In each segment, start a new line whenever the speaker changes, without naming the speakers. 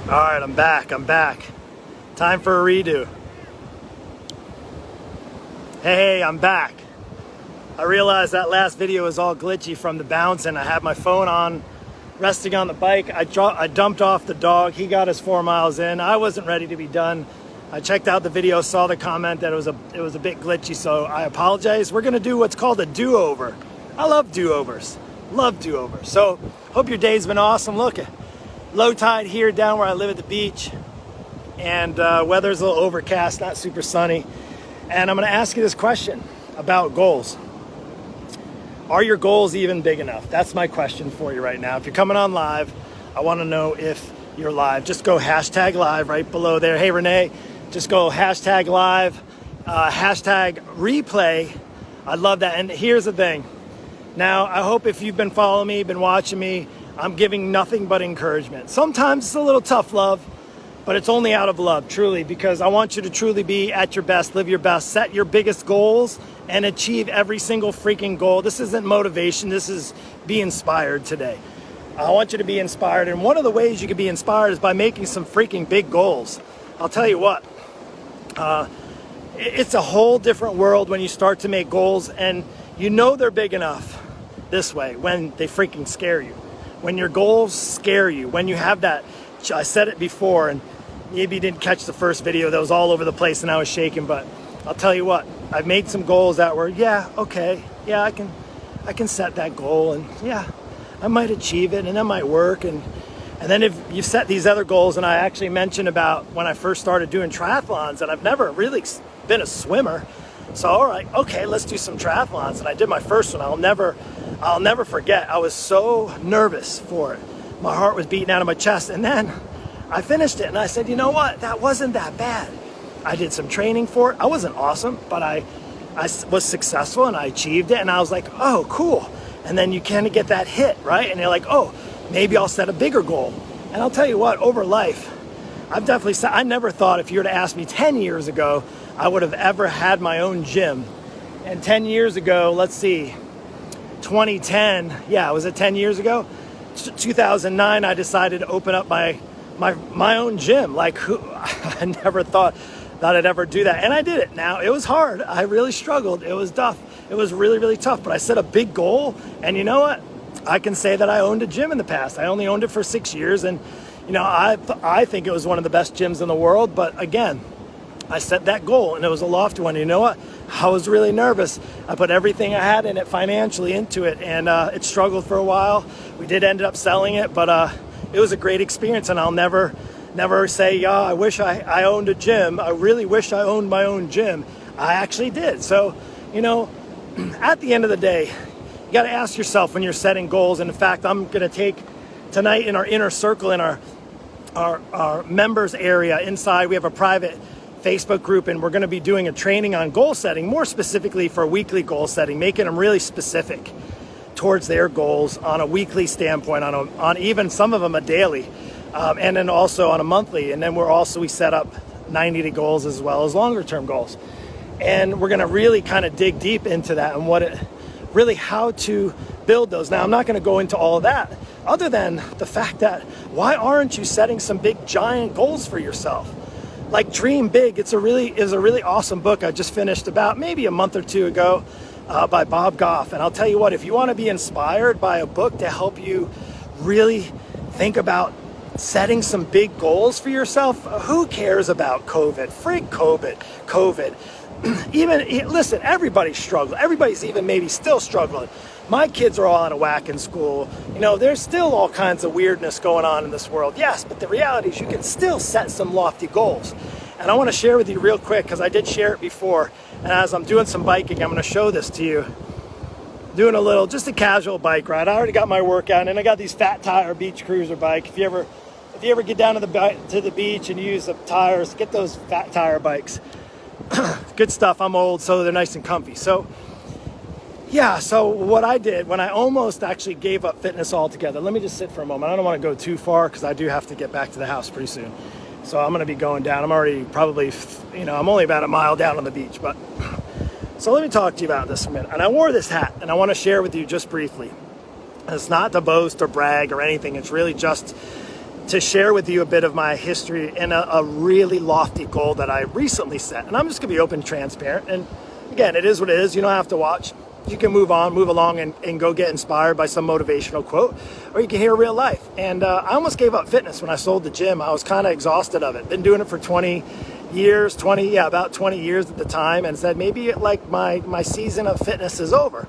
All right, I'm back. Time for a redo. Hey, I'm back. I realized that last video was all glitchy from the bounce, and I had my phone on, resting on the bike. I dumped off the dog. He got his 4 miles in. I wasn't ready to be done. I checked out the video, saw the comment that it was a bit glitchy, so I apologize. We're gonna do what's called a do-over. I love do-overs. So, hope your day's been awesome. Look, low tide here down where I live at the beach, and weather's a little overcast, not super sunny. And I'm gonna ask you this question about goals. Are your goals even big enough? That's my question for you right now. If you're coming on live, I wanna know if you're live. Just go hashtag live right below there. Hey Renee, just go hashtag live, hashtag replay. I love that. And here's the thing. Now, I hope if you've been following me, been watching me, I'm giving nothing but encouragement. Sometimes it's a little tough love, but it's only out of love, truly, because I want you to truly be at your best, live your best, set your biggest goals, and achieve every single freaking goal. This isn't motivation, this is be inspired today. I want you to be inspired, and one of the ways you can be inspired is by making some freaking big goals. I'll tell you what, it's a whole different world when you start to make goals, and you know they're big enough this way when they freaking scare you. When your goals scare you, when you have that, I said it before, and maybe you didn't catch the first video that was all over the place and I was shaking, but I'll tell you what, I've made some goals that were, I can set that goal, and yeah, I might achieve it, and that might work, and then if you set these other goals, and I actually mentioned about when I first started doing triathlons, and I've never really been a swimmer, so all right, okay, let's do some triathlons, and I did my first one. I'll never forget. I was so nervous for it. My heart was beating out of my chest, and then I finished it, and I said, you know what? That wasn't that bad. I did some training for it. I wasn't awesome, but I was successful, and I achieved it, and I was like, oh, cool. And then you kind of get that hit, right? And you're like, oh, maybe I'll set a bigger goal. And I'll tell you what, over life, I've definitely said, I never thought if you were to ask me 10 years ago, I would have ever had my own gym. And 10 years ago, let's see, 2010, was it 10 years ago? 2009, I decided to open up my own gym. Like, I never thought that I'd ever do that. And I did it. Now, it was hard. I really struggled. It was tough. It was really, really tough. But I set a big goal. And you know what? I can say that I owned a gym in the past. I only owned it for 6 years. And, you know, I think it was one of the best gyms in the world. But again, I set that goal, and it was a lofty one. You know what? I was really nervous. I put everything I had in it financially into it, and it struggled for a while. We did end up selling it, but it was a great experience, and I'll never say, I wish I owned a gym. I really wish I owned my own gym. I actually did. So, you know, at the end of the day, you got to ask yourself when you're setting goals. And in fact, I'm going to take tonight in our inner circle, in our members area inside, we have a private Facebook group, and we're going to be doing a training on goal setting, more specifically for weekly goal setting, making them really specific towards their goals on a weekly standpoint, on even some of them a daily, and then also on a monthly. And then we set up 90-day goals as well as longer term goals. And we're going to really kind of dig deep into that and how to build those. Now, I'm not going to go into all of that other than the fact that why aren't you setting some big giant goals for yourself? Like Dream Big, is a really awesome book I just finished about maybe a month or two ago by Bob Goff. And I'll tell you what, if you want to be inspired by a book to help you really think about setting some big goals for yourself, who cares about COVID? Freak COVID. Listen, everybody's struggling. Everybody's even maybe still struggling. My kids are all out of whack in school. You know, there's still all kinds of weirdness going on in this world. Yes, but the reality is you can still set some lofty goals. And I want to share with you real quick, because I did share it before. And as I'm doing some biking, I'm going to show this to you. Doing just a casual bike ride. I already got my workout, and I got these Fat Tire beach cruiser bike. If you ever get down to the beach and use the tires, get those Fat Tire bikes. Good stuff. I'm old, so they're nice and comfy. So what I did when I almost actually gave up fitness altogether, let me just sit for a moment. I don't want to go too far because I do have to get back to the house pretty soon. So I'm going to be going down. I'm already probably, I'm only about a mile down on the beach. But so let me talk to you about this a minute. And I wore this hat, and I want to share with you just briefly. And it's not to boast or brag or anything. It's really just to share with you a bit of my history and a really lofty goal that I recently set. And I'm just gonna be open and transparent. And again, it is what it is. You don't have to watch. You can move along and go get inspired by some motivational quote, or you can hear real life. And I almost gave up fitness when I sold the gym. I was kind of exhausted of it. Been doing it for 20 years, about 20 years at the time, and said maybe like my season of fitness is over.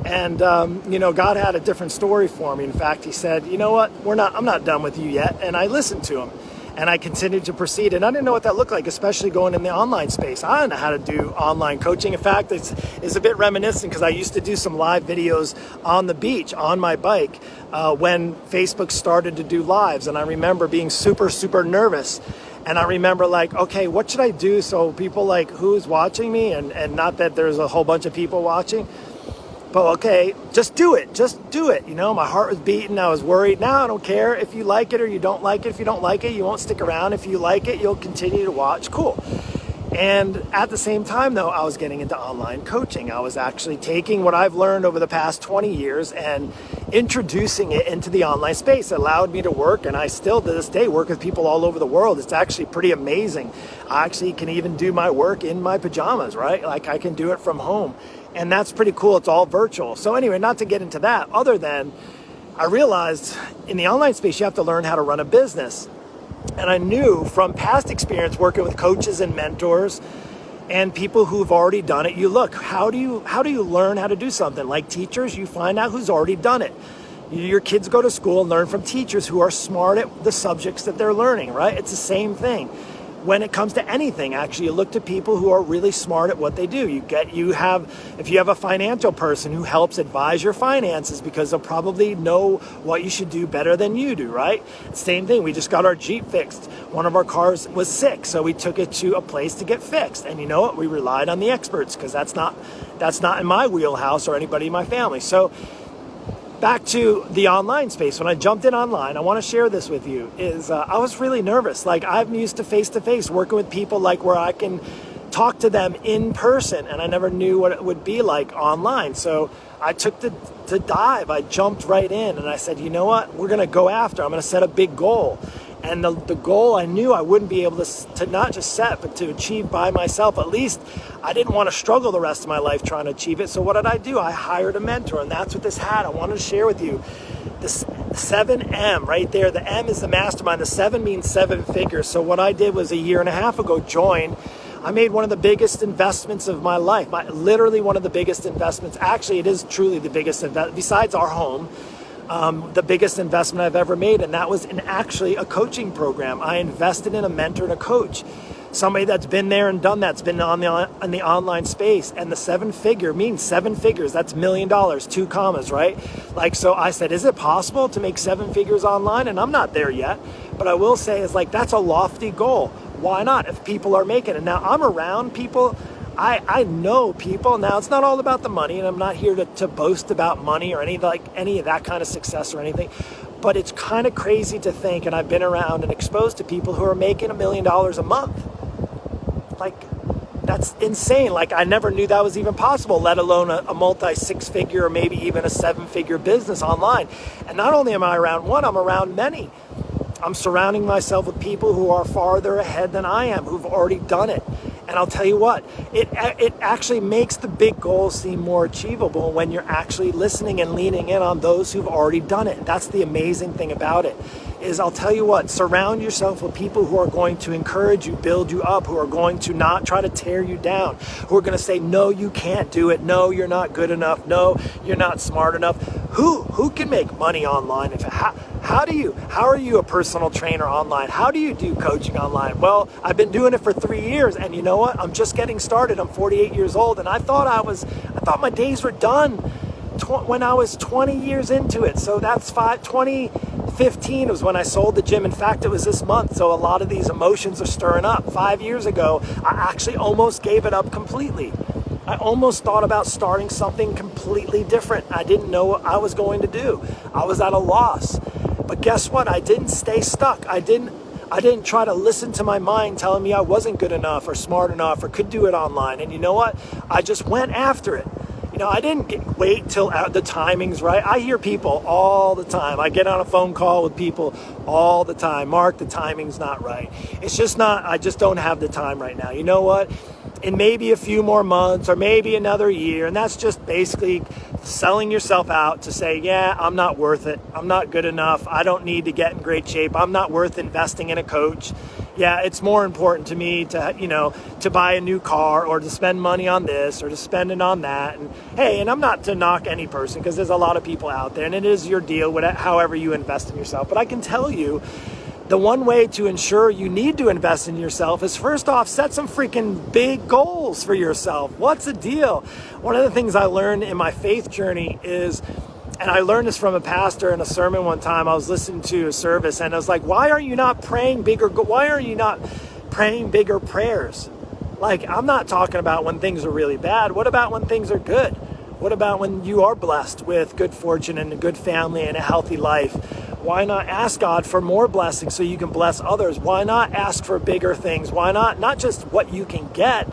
And God had a different story for me. In fact, he said, you know what, I'm not done with you yet. And I listened to him. And I continued to proceed. And I didn't know what that looked like, especially going in the online space. I didn't know how to do online coaching. In fact, it's a bit reminiscent because I used to do some live videos on the beach on my bike when Facebook started to do lives. And I remember being super, super nervous. And I remember like, okay, what should I do so people like who's watching me? And not that there's a whole bunch of people watching. But okay, just do it. My heart was beating. I was worried. Now I don't care if you like it or you don't like it. If you don't like it, you won't stick around. If you like it, you'll continue to watch. Cool. And at the same time, though, I was getting into online coaching. I was actually taking what I've learned over the past 20 years and introducing it into the online space. It allowed me to work, and I still to this day work with people all over the world. It's actually pretty amazing. I actually can even do my work in my pajamas, right? Like I can do it from home. And that's pretty cool. It's all virtual. So anyway, not to get into that, other than I realized in the online space, you have to learn how to run a business. And I knew from past experience working with coaches and mentors and people who've already done it, you look, how do you learn how to do something? Like teachers, you find out who's already done it. Your kids go to school and learn from teachers who are smart at the subjects that they're learning, right? It's the same thing. When it comes to anything, actually, you look to people who are really smart at what they do. If you have a financial person who helps advise your finances because they'll probably know what you should do better than you do, right? Same thing, we just got our Jeep fixed. One of our cars was sick, so we took it to a place to get fixed. And you know what? We relied on the experts because that's not in my wheelhouse or anybody in my family. So back to the online space. When I jumped in online, I want to share this with you, is I was really nervous. Like I'm used to face-to-face working with people like where I can talk to them in person, and I never knew what it would be like online. So I took the dive. I jumped right in and I said, you know what, we're going to go after. I'm going to set a big goal. And the goal I knew I wouldn't be able to not just set, but to achieve by myself. At least I didn't want to struggle the rest of my life trying to achieve it. So what did I do? I hired a mentor, and that's what this had. I wanted to share with you. This 7M right there. The M is the mastermind. The 7 means 7 figures. So what I did was a year and a half ago, I made one of the biggest investments of my life. Literally one of the biggest investments. Actually, it is truly the biggest investment besides our home. The biggest investment I've ever made, and that was in actually a coaching program. I invested in a mentor and a coach, somebody that's been there and done that's been in the online space. And the 7 figure means 7 figures. That's $1 million, 2 commas, right? Like, so I said, is it possible to make 7 figures online? And I'm not there yet, but I will say is like, that's a lofty goal. Why not? If people are making it. Now I'm around people. I know people. Now, it's not all about the money, and I'm not here to boast about money or any of that kind of success or anything, but it's kind of crazy to think, and I've been around and exposed to people who are making $1 million a month. Like, that's insane. Like, I never knew that was even possible, let alone a multi-6-figure or maybe even a 7-figure business online. And not only am I around one, I'm around many. I'm surrounding myself with people who are farther ahead than I am, who've already done it. And I'll tell you what, it actually makes the big goals seem more achievable when you're actually listening and leaning in on those who've already done it. That's the amazing thing about it, is I'll tell you what, surround yourself with people who are going to encourage you, build you up, who are going to not try to tear you down, who are going to say, no, you can't do it. No, you're not good enough. No, you're not smart enough. Who can make money online? How are you a personal trainer online? How do you do coaching online? Well, I've been doing it for 3 years, and you know what? I'm just getting started. I'm 48 years old, and I thought my days were done when I was 20 years into it. So that's 2015 was when I sold the gym. In fact, it was this month. So a lot of these emotions are stirring up. 5 years ago, I actually almost gave it up completely. I almost thought about starting something completely different. I didn't know what I was going to do. I was at a loss. But guess what? I didn't stay stuck. I didn't try to listen to my mind telling me I wasn't good enough or smart enough or could do it online. And you know what? I just went after it. I didn't wait till the timing's right. I hear people all the time. I get on a phone call with people all the time. Mark, the timing's not right. It's just not, I just don't have the time right now. You know what? In maybe a few more months or maybe another year, and that's just basically selling yourself out to say, yeah, I'm not worth it. I'm not good enough. I don't need to get in great shape. I'm not worth investing in a coach. Yeah, it's more important to me to buy a new car or to spend money on this or to spend it on that. And hey, and I'm not to knock any person, because there's a lot of people out there, and it is your deal, however you invest in yourself. But I can tell you, the one way to ensure you need to invest in yourself is, first off, set some freaking big goals for yourself. What's the deal? One of the things I learned in my faith journey is, and I learned this from a pastor in a sermon one time. I was listening to a service, and I was like, why are you not praying bigger? Why are you not praying bigger prayers? Like, I'm not talking about when things are really bad. What about when things are good? What about when you are blessed with good fortune and a good family and a healthy life? Why not ask God for more blessings so you can bless others? Why not ask for bigger things? Why not just what you can get?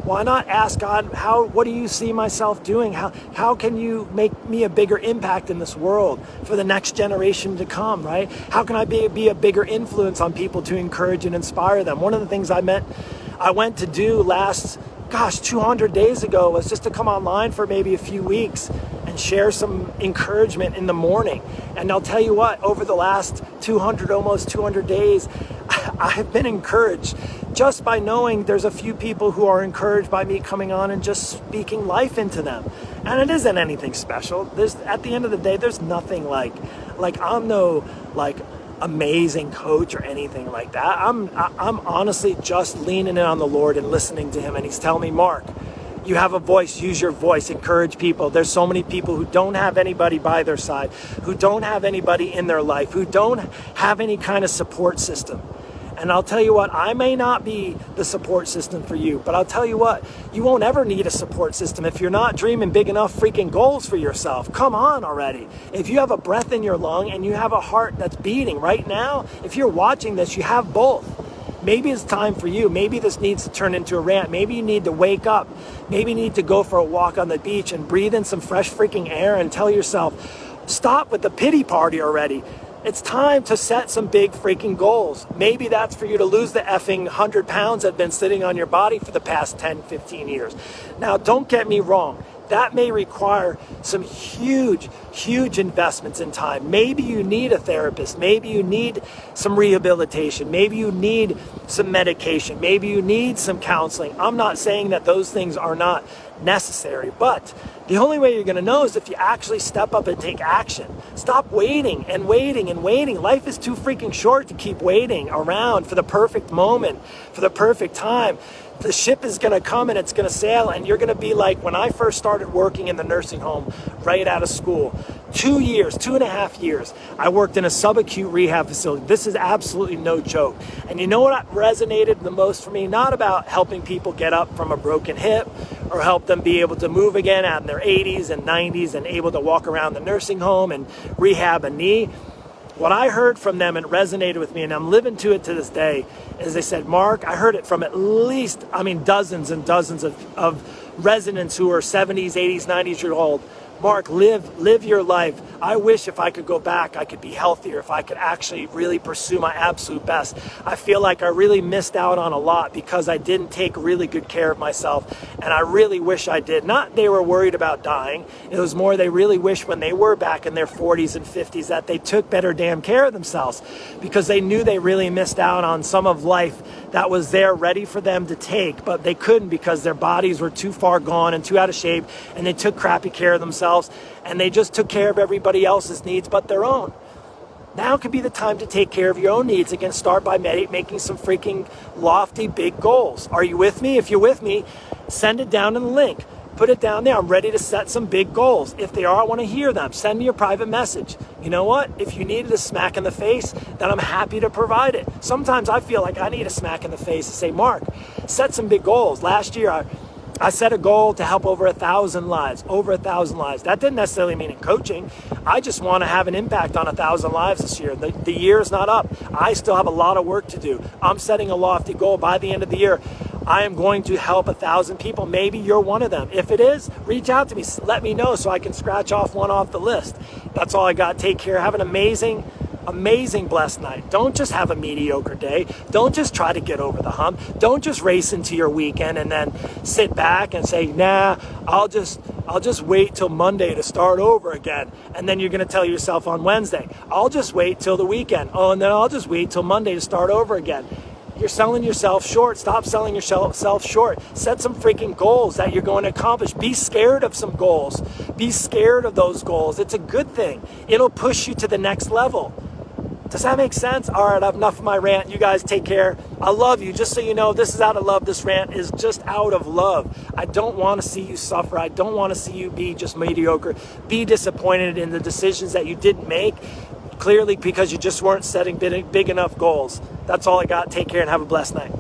Why not ask God, what do you see myself doing? How can you make me a bigger impact in this world for the next generation to come, right? How can I be a bigger influence on people to encourage and inspire them? One of the things I went to do 200 days ago was just to come online for maybe a few weeks and share some encouragement in the morning. And I'll tell you what, over the last almost 200 days, I've been encouraged just by knowing there's a few people who are encouraged by me coming on and just speaking life into them. And it isn't anything special. At the end of the day, there's nothing like I'm no amazing coach or anything like that. I'm honestly just leaning in on the Lord and listening to him. And he's telling me, Mark, you have a voice, use your voice, encourage people. There's so many people who don't have anybody by their side, who don't have anybody in their life, who don't have any kind of support system. And I'll tell you what, I may not be the support system for you, but I'll tell you what, you won't ever need a support system if you're not dreaming big enough freaking goals for yourself. Come on already. If you have a breath in your lung and you have a heart that's beating right now, if you're watching this, you have both. Maybe it's time for you. Maybe this needs to turn into a rant. Maybe you need to wake up. Maybe you need to go for a walk on the beach and breathe in some fresh freaking air and tell yourself, stop with the pity party already. It's time to set some big freaking goals. Maybe that's for you to lose the effing 100 pounds that have been sitting on your body for the past 10, 15 years. Now, don't get me wrong. That may require some huge investments in time. Maybe you need a therapist. Maybe you need some rehabilitation. Maybe you need some medication. Maybe you need some counseling. I'm not saying that those things are not necessary, but the only way you're going to know is if you actually step up and take action. Stop waiting and waiting and waiting. Life is too freaking short to keep waiting around for the perfect moment, for the perfect time. The ship is going to come and it's going to sail, and you're going to be like when I first started working in the nursing home right out of school. 2.5 years, I worked in a subacute rehab facility. This is absolutely no joke. And you know what resonated the most for me? Not about helping people get up from a broken hip or help them be able to move again out in their 80s and 90s and able to walk around the nursing home and rehab a knee. What I heard from them and resonated with me, and I'm living to it to this day, is they said, Mark, I heard it from at least, dozens and dozens of residents who are 70s, 80s, 90s years old. Mark, live your life. I wish if I could go back, I could be healthier, if I could actually really pursue my absolute best. I feel like I really missed out on a lot because I didn't take really good care of myself, and I really wish I did. Not they were worried about dying. It was more they really wish when they were back in their 40s and 50s that they took better damn care of themselves, because they knew they really missed out on some of life that was there ready for them to take, but they couldn't because their bodies were too far gone and too out of shape, and they took crappy care of themselves, and they just took care of everybody else's needs but their own. Now could be the time to take care of your own needs. Again, start by making some freaking lofty big goals. Are you with me? If you're with me, send it down in the link. Put it down there. I'm ready to set some big goals. If they are, I want to hear them. Send me a private message. You know what? If you needed a smack in the face, then I'm happy to provide it. Sometimes I feel like I need a smack in the face to say, Mark, set some big goals. Last year, I set a goal to help over 1,000 lives, That didn't necessarily mean in coaching. I just want to have an impact on 1,000 lives this year. The year is not up. I still have a lot of work to do. I'm setting a lofty goal by the end of the year. I am going to help 1,000 people. Maybe you're one of them. If it is, reach out to me. Let me know so I can scratch off one off the list. That's all I got. Take care. Have an amazing, blessed night. Don't just have a mediocre day. Don't just try to get over the hump. Don't just race into your weekend and then sit back and say, nah, I'll just wait till Monday to start over again. And then you're going to tell yourself on Wednesday, I'll just wait till the weekend. Oh, and then I'll just wait till Monday to start over again. You're selling yourself short. Stop selling yourself short. Set some freaking goals that you're going to accomplish. Be scared of some goals. Be scared of those goals. It's a good thing. It'll push you to the next level. Does that make sense? All right, I've enough of my rant. You guys take care. I love you. Just so you know, this is out of love. This rant is just out of love. I don't want to see you suffer. I don't want to see you be just mediocre. Be disappointed in the decisions that you didn't make, clearly because you just weren't setting big enough goals. That's all I got. Take care and have a blessed night.